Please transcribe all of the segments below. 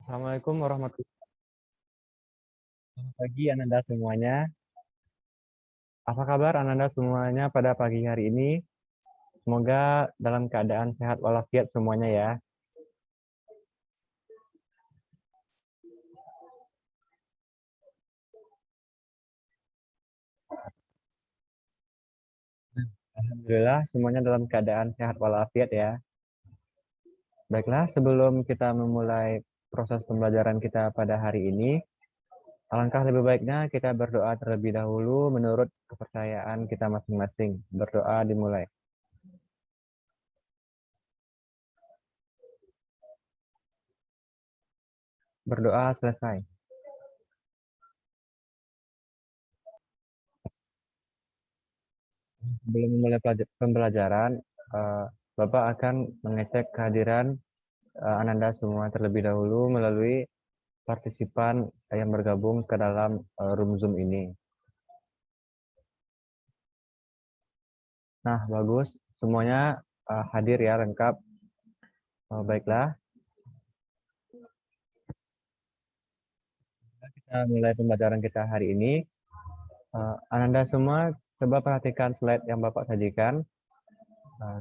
Assalamualaikum warahmatullahi pagi Ananda semuanya. Apa kabar Ananda semuanya pada pagi hari ini? Semoga dalam keadaan sehat walafiat semuanya ya. Alhamdulillah semuanya dalam keadaan sehat walafiat ya. Baiklah, sebelum kita memulai proses pembelajaran kita pada hari ini, alangkah lebih baiknya kita berdoa terlebih dahulu menurut kepercayaan kita masing-masing. Berdoa dimulai. Berdoa selesai. Sebelum memulai pembelajaran, Bapak akan mengecek kehadiran Ananda semua terlebih dahulu melalui partisipan yang bergabung ke dalam room Zoom ini. Nah, bagus. Semuanya hadir ya, lengkap. Baiklah, kita mulai pembelajaran kita hari ini. Ananda semua coba perhatikan slide yang Bapak sajikan.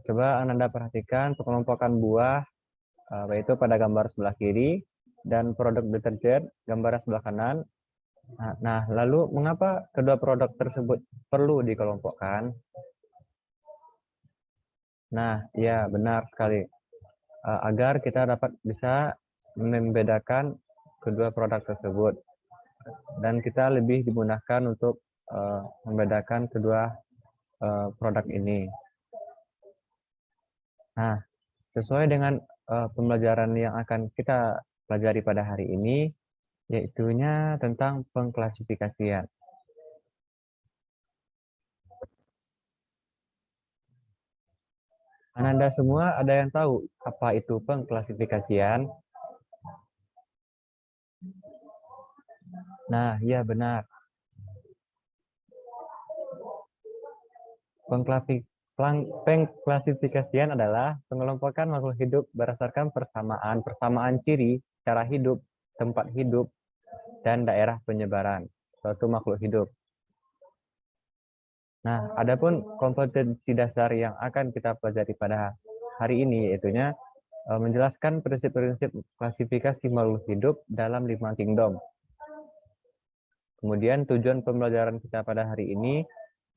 Coba Ananda perhatikan pengelompokan buah, yaitu pada gambar sebelah kiri, dan produk deterjen, gambar sebelah kanan. Nah, lalu mengapa kedua produk tersebut perlu dikelompokkan? Nah, ya benar sekali. Agar kita dapat bisa membedakan kedua produk tersebut. Dan kita lebih dimudahkan untuk membedakan kedua produk ini. Nah, sesuai dengan pembelajaran yang akan kita pelajari pada hari ini, yaitunya tentang pengklasifikasian. Ananda semua ada yang tahu apa itu pengklasifikasian? Nah, ya benar. Pengklasifikasian adalah pengelompokan makhluk hidup berdasarkan persamaan ciri, cara hidup, tempat hidup, dan daerah penyebaran suatu makhluk hidup. Nah, adapun kompetensi dasar yang akan kita pelajari pada hari ini, yaitunya menjelaskan prinsip-prinsip klasifikasi makhluk hidup dalam 5 kingdom. Kemudian tujuan pembelajaran kita pada hari ini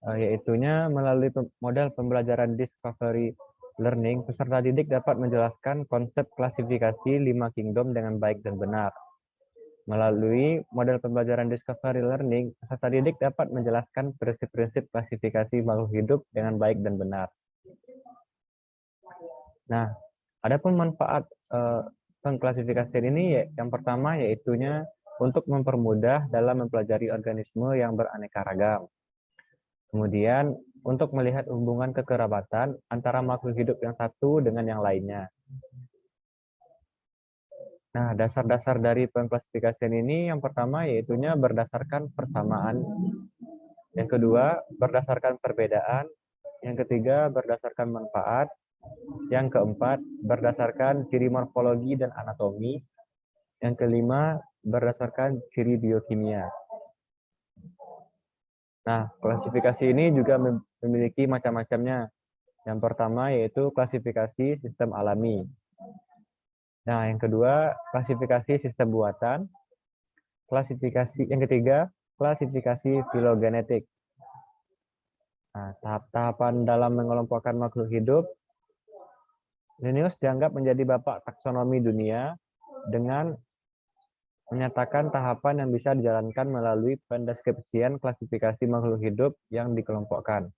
yaitunya melalui model pembelajaran discovery learning, peserta didik dapat menjelaskan konsep klasifikasi 5 kingdom dengan baik dan benar. Melalui model pembelajaran discovery learning, peserta didik dapat menjelaskan prinsip-prinsip klasifikasi makhluk hidup dengan baik dan benar. Nah, adapun manfaat pengklasifikasian ini yang pertama yaitunya untuk mempermudah dalam mempelajari organisme yang beraneka ragam. Kemudian untuk melihat hubungan kekerabatan antara makhluk hidup yang satu dengan yang lainnya. Nah, dasar-dasar dari pengklasifikasian ini yang pertama yaitunya berdasarkan persamaan. Yang kedua, berdasarkan perbedaan. Yang ketiga, berdasarkan manfaat. Yang keempat, berdasarkan ciri morfologi dan anatomi. Yang kelima, berdasarkan ciri biokimia. Nah, klasifikasi ini juga memiliki macam-macamnya. Yang pertama yaitu klasifikasi sistem alami. Nah, yang kedua, klasifikasi sistem buatan. Yang ketiga, klasifikasi filogenetik. Nah, tahap-tahapan dalam mengelompokkan makhluk hidup, Linnaeus dianggap menjadi bapak taksonomi dunia dengan menyatakan tahapan yang bisa dijalankan melalui pendeskripsian klasifikasi makhluk hidup yang dikelompokkan.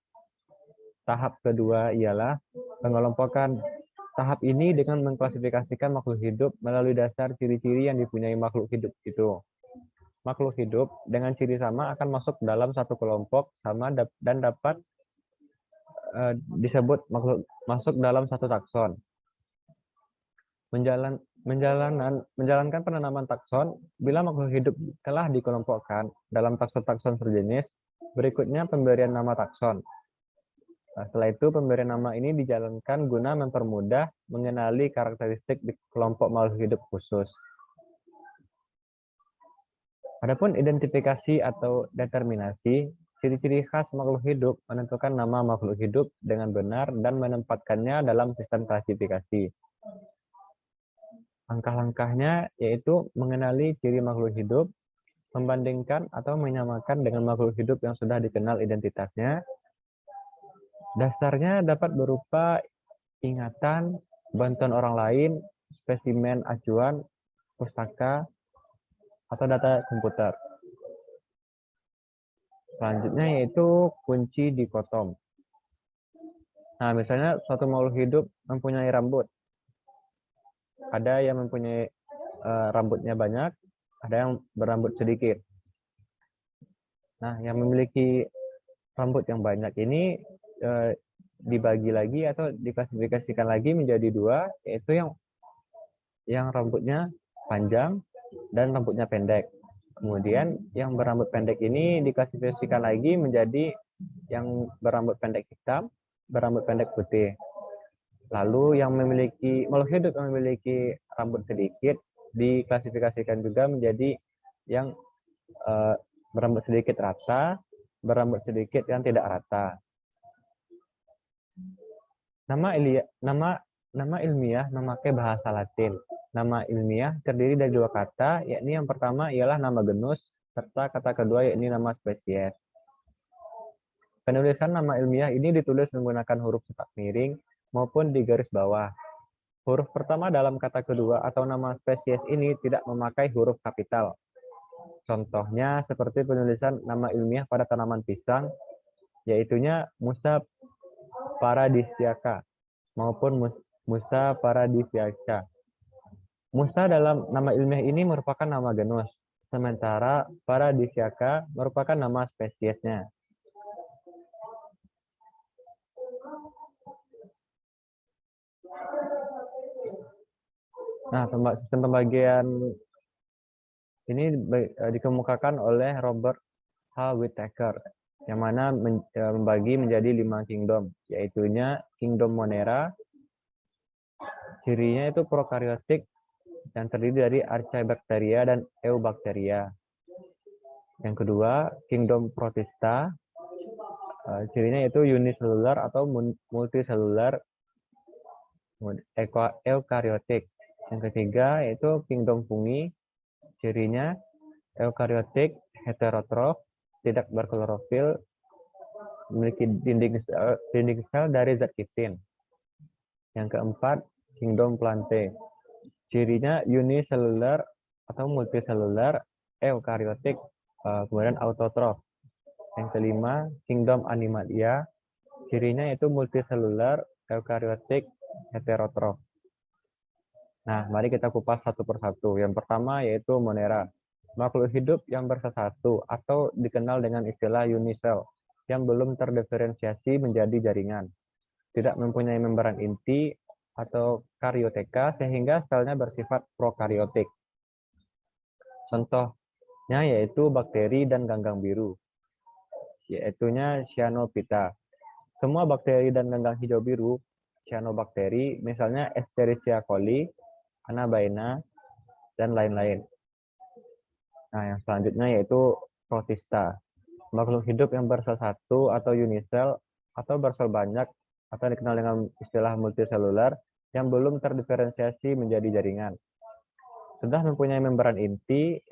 Tahap kedua ialah pengelompokan. Tahap ini dengan mengklasifikasikan makhluk hidup melalui dasar ciri-ciri yang dipunyai makhluk hidup itu. Makhluk hidup dengan ciri sama akan masuk dalam satu kelompok sama dan dapat disebut masuk dalam satu takson. Menjalankan penanaman takson, bila makhluk hidup telah dikelompokkan dalam takson-takson sejenis, berikutnya pemberian nama takson. Nah, setelah itu pemberian nama ini dijalankan guna mempermudah mengenali karakteristik di kelompok makhluk hidup khusus. Adapun identifikasi atau determinasi, ciri-ciri khas makhluk hidup menentukan nama makhluk hidup dengan benar dan menempatkannya dalam sistem klasifikasi. Langkah-langkahnya yaitu mengenali ciri makhluk hidup, membandingkan atau menyamakan dengan makhluk hidup yang sudah dikenal identitasnya. Dasarnya dapat berupa ingatan, bantuan orang lain, spesimen acuan, pustaka, atau data komputer. Selanjutnya yaitu kunci dikotom. Nah, misalnya suatu makhluk hidup mempunyai rambut. Ada yang mempunyai rambutnya banyak, ada yang berambut sedikit. Nah, yang memiliki rambut yang banyak ini dibagi lagi atau diklasifikasikan lagi menjadi dua, yaitu yang rambutnya panjang dan rambutnya pendek. Kemudian yang berambut pendek ini diklasifikasikan lagi menjadi yang berambut pendek hitam, berambut pendek putih. Lalu yang memiliki makhluk hidup yang memiliki rambut sedikit diklasifikasikan juga menjadi yang berambut sedikit rata, berambut sedikit yang tidak rata. Nama ilmiah memakai bahasa Latin. Nama ilmiah terdiri dari dua kata, yakni yang pertama ialah nama genus, serta kata kedua yakni nama spesies. Penulisan nama ilmiah ini ditulis menggunakan huruf cepak miring maupun di garis bawah. Huruf pertama dalam kata kedua atau nama spesies ini tidak memakai huruf kapital. Contohnya seperti penulisan nama ilmiah pada tanaman pisang, yaitunya Musa paradisiaca maupun Musa paradisiaca. Musa dalam nama ilmiah ini merupakan nama genus, sementara paradisiaca merupakan nama spesiesnya. Nah, sistem pembagian ini dikemukakan oleh Robert H. Whittaker, yang mana membagi menjadi 5 kingdom, yaitunya kingdom Monera, cirinya itu prokaryotik yang terdiri dari Archaebacteria dan Eubacteria. Yang kedua, kingdom Protista, cirinya itu uniselular atau multiselular eukaryotik. Yang ketiga yaitu kingdom Fungi, cirinya eukaryotik, heterotrof, tidak berklorofil, memiliki dinding sel dari zat kitin. Yang keempat, kingdom Plantae, cirinya uniselular atau multiselular, eukaryotik, kemudian autotrof. Yang kelima, kingdom Animalia, cirinya itu multiselular, eukaryotik, heterotrof. Nah, mari kita kupas satu persatu. Yang pertama yaitu Monera, makhluk hidup yang bersatu atau dikenal dengan istilah unisel, yang belum terdiferensiasi menjadi jaringan, tidak mempunyai membran inti atau karyoteka sehingga selnya bersifat prokaryotik. Contohnya yaitu bakteri dan ganggang biru, yaitunya Cyanophyta. Semua bakteri dan ganggang hijau biru, cyanobacteri, misalnya Escherichia coli, Anabaena, dan lain-lain. Nah, yang selanjutnya yaitu Protista, makhluk hidup yang bersel satu atau unisel atau bersel banyak atau dikenal dengan istilah multiselular yang belum terdiferensiasi menjadi jaringan. Sudah mempunyai membran inti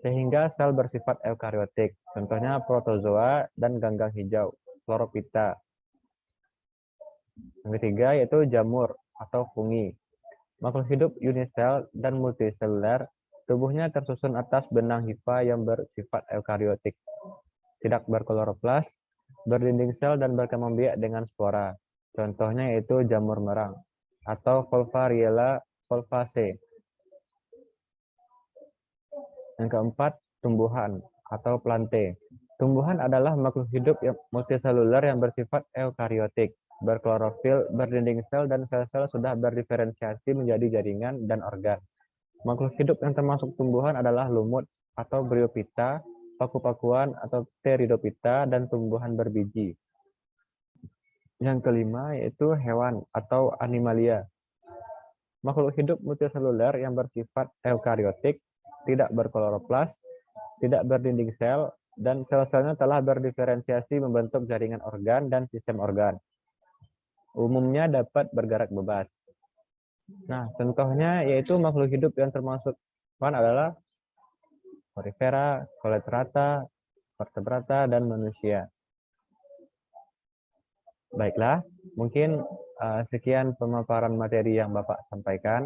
sehingga sel bersifat eukaryotik. Contohnya protozoa dan ganggang hijau, Chlorophyta. Yang ketiga yaitu jamur atau fungi. Makhluk hidup unisel dan multiselular, tubuhnya tersusun atas benang hifa yang bersifat eukaryotik, tidak berkloroplas, berdinding sel dan berkembang biak dengan spora. Contohnya yaitu jamur merang atau Volvariella volvaceae. Yang keempat, tumbuhan atau Plantae. Tumbuhan adalah makhluk hidup yang multiselular yang bersifat eukaryotik, berklorofil, berdinding sel, dan sel-sel sudah berdiferensiasi menjadi jaringan dan organ. Makhluk hidup yang termasuk tumbuhan adalah lumut atau Bryophyta, paku-pakuan atau Pteridophyta, dan tumbuhan berbiji. Yang kelima yaitu hewan atau Animalia. Makhluk hidup multiselular yang bersifat eukaryotik, tidak berkloroplas, tidak berdinding sel, dan sel-selnya telah berdiferensiasi membentuk jaringan organ dan sistem organ. Umumnya dapat bergerak bebas. Nah, contohnya yaitu makhluk hidup yang termasuk adalah Porifera, Coletrata, Vertebrata, dan manusia. Baiklah, mungkin sekian pemaparan materi yang Bapak sampaikan.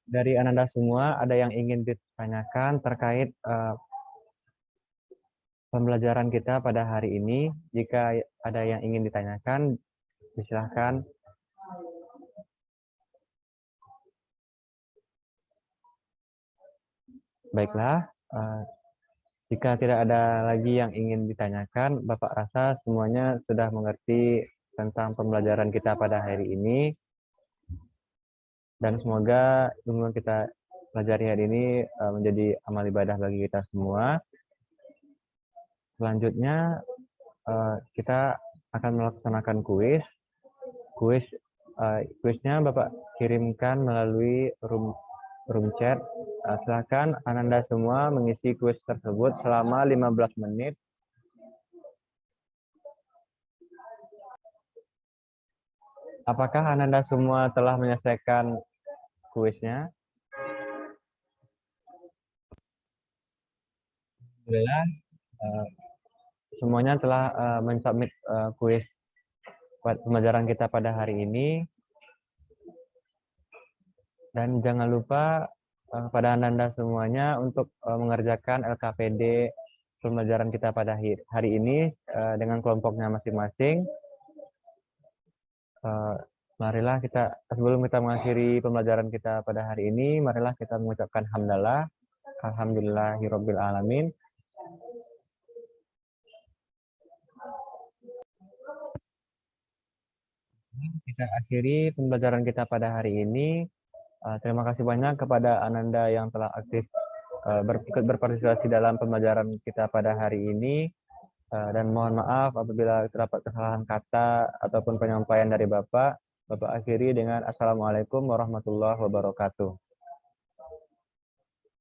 Dari Ananda semua, ada yang ingin ditanyakan terkait pembelajaran kita pada hari ini? Jika ada yang ingin ditanyakan, silahkan. Baiklah, jika tidak ada lagi yang ingin ditanyakan, Bapak rasa semuanya sudah mengerti tentang pembelajaran kita pada hari ini. Dan semoga ilmu yang kita pelajari hari ini menjadi amal ibadah bagi kita semua. Selanjutnya, kita akan melaksanakan kuis. Kuisnya Bapak kirimkan melalui room chat. Silakan Ananda semua mengisi kuis tersebut selama 15 menit. Apakah Ananda semua telah menyelesaikan kuisnya? Alhamdulillah, semuanya telah mensubmit kuis pembelajaran kita pada hari ini. Dan jangan lupa pada Ananda semuanya untuk mengerjakan LKPD pembelajaran kita pada hari ini dengan kelompoknya masing-masing. Marilah kita, sebelum kita mengakhiri pembelajaran kita pada hari ini, marilah kita mengucapkan hamdalah, alhamdulillahirabbil alamin. Kita akhiri pembelajaran kita pada hari ini. Terima kasih banyak kepada Ananda yang telah aktif ikut berpartisipasi dalam pembelajaran kita pada hari ini. Dan mohon maaf apabila terdapat kesalahan kata ataupun penyampaian dari Bapak. Bapak akhiri dengan Assalamualaikum warahmatullahi wabarakatuh.